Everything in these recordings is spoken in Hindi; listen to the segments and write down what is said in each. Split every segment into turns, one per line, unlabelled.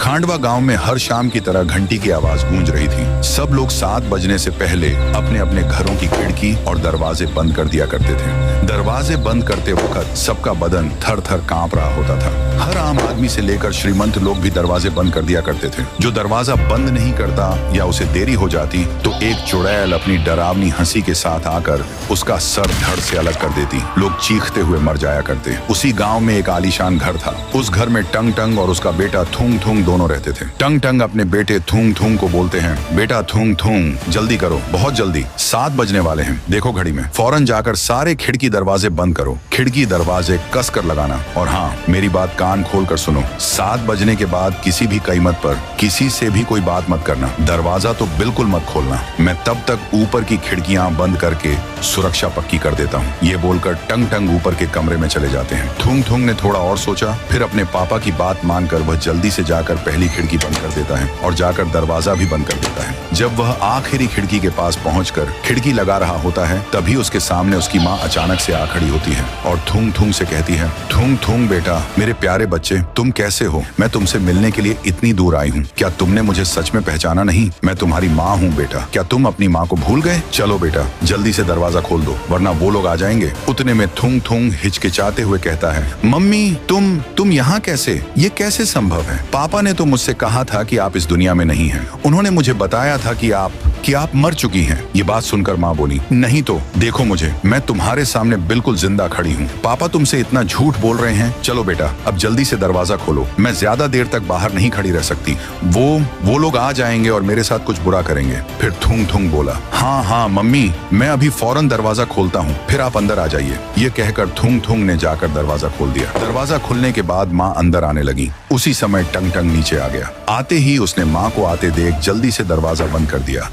खांडवा गांव में हर शाम की तरह घंटी की आवाज गूंज रही थी। सब लोग 7 बजने से पहले अपने अपने घरों की खिड़की और दरवाजे बंद कर दिया करते थे। दरवाजे बंद करते वक्त सबका बदन थर थर कांप रहा होता था। हर आम आदमी से लेकर श्रीमंत लोग भी दरवाजे बंद कर दिया करते थे। जो दरवाजा बंद नहीं करता या उसे देरी हो जाती तो एक चुड़ैल अपनी डरावनी हंसी के साथ आकर उसका सर धड़ से अलग कर देती। लोग चीखते हुए मर जाया करते। उसी गांव में एक आलीशान घर था। उस घर में टंग टंग और उसका बेटा थूंग थूंग दोनों रहते थे। टंग टंग अपने बेटे थूंग थूंग को बोलते हैं, बेटा थूंग थूंग जल्दी करो, बहुत जल्दी, 7 बजने वाले हैं, देखो घड़ी में, फौरन जाकर सारे खिड़की दरवाजे बंद करो, खिड़की दरवाजे कस कर लगाना। और हाँ, मेरी बात कान खोल कर सुनो, 7 बजने के बाद किसी भी कीमत पर किसी से भी कोई बात मत करना, दरवाजा तो बिल्कुल मत खोलना। मैं तब तक ऊपर की खिड़कियां बंद करके सुरक्षा पक्की कर देता हूँ। ये बोलकर टंग टंग ऊपर के कमरे में चले जाते हैं। थूंग थूंग ने थोड़ा और सोचा, फिर अपने पापा की बात मानकर वह जल्दी से जाकर पहली खिड़की बंद कर देता है और जाकर दरवाजा भी बंद कर देता है। जब वह आखिरी खिड़की के पास पहुंचकर खिड़की लगा रहा होता है तभी उसके सामने उसकी माँ अचानक से आ खड़ी होती है और थूंग थूंग से कहती है, थूंग थूंग बेटा, मेरे प्यारे बच्चे, तुम कैसे हो? मैं तुमसे मिलने के लिए इतनी दूर आई हूँ। क्या तुमने मुझे सच में पहचाना नहीं? मैं तुम्हारी माँ हूँ बेटा। क्या तुम अपनी माँ को भूल गए? चलो बेटा, जल्दी से दरवाजा खोल दो वरना वो लोग आ जाएंगे। उतने में थूंग थूंग हिचकिचाते हुए कहता है, मम्मी तुम यहाँ कैसे? ये कैसे संभव है? पापा ने तो मुझसे कहा था कि आप इस दुनिया में नहीं हैं। उन्होंने मुझे बताया था कि आप मर चुकी हैं। ये बात सुनकर माँ बोली, नहीं तो देखो मुझे, मैं तुम्हारे सामने बिल्कुल जिंदा खड़ी हूँ। पापा तुमसे इतना झूठ बोल रहे हैं। चलो बेटा, अब जल्दी से दरवाजा खोलो, मैं ज्यादा देर तक बाहर नहीं खड़ी रह सकती। वो लोग आ जाएंगे और मेरे साथ कुछ बुरा करेंगे। फिर थूंग थूंग बोला, हाँ मम्मी, मैं अभी फौरन दरवाजा खोलता हूँ, फिर आप अंदर आ जाइए। ये कहकर थूंग थूंग ने जाकर दरवाजा खोल दिया। दरवाजा खुलने के बाद माँ अंदर आने लगी। उसी समय टंग टंग नीचे आ गया। आते ही उसने माँ को आते देख जल्दी से दरवाजा बंद कर दिया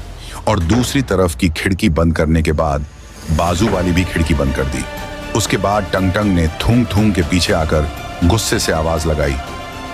और दूसरी तरफ की खिड़की बंद करने के बाद बाजू वाली भी खिड़की बंद कर दी। उसके बाद टंग टंग ने थूंग थूंग के पीछे आकर गुस्से से आवाज लगाई,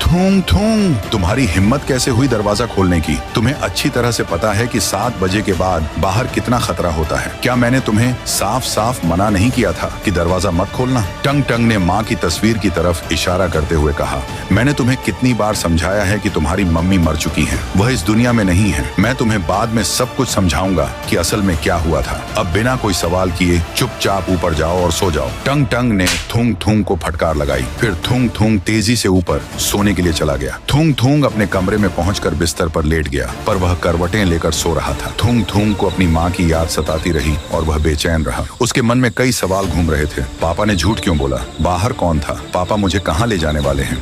थूंग थूंग, तुम्हारी हिम्मत कैसे हुई दरवाजा खोलने की? तुम्हें अच्छी तरह से पता है कि 7 बजे के बाद बाहर कितना खतरा होता है। क्या मैंने तुम्हें साफ साफ मना नहीं किया था कि दरवाजा मत खोलना? टंग टंग ने माँ की तस्वीर की तरफ इशारा करते हुए कहा, मैंने तुम्हें कितनी बार समझाया है कि तुम्हारी मम्मी मर चुकी है, वह इस दुनिया में नहीं है। मैं तुम्हें बाद में सब कुछ समझाऊंगा कि असल में क्या हुआ था। अब बिना कोई सवाल किए चुपचाप ऊपर जाओ और सो जाओ। टंग टंग ने थूंग थूंग को फटकार लगाई। फिर थूंग थूंग तेजी से ऊपर सोने के लिए चला गया। थूंग थूंग अपने कमरे में पहुंचकर बिस्तर पर लेट गया, पर वह करवटें लेकर सो रहा था। थूंग थूंग को अपनी माँ की याद सताती रही और वह बेचैन रहा। उसके मन में कई सवाल घूम रहे थे। पापा ने झूठ क्यों बोला? बाहर कौन था? पापा मुझे कहाँ ले जाने वाले हैं?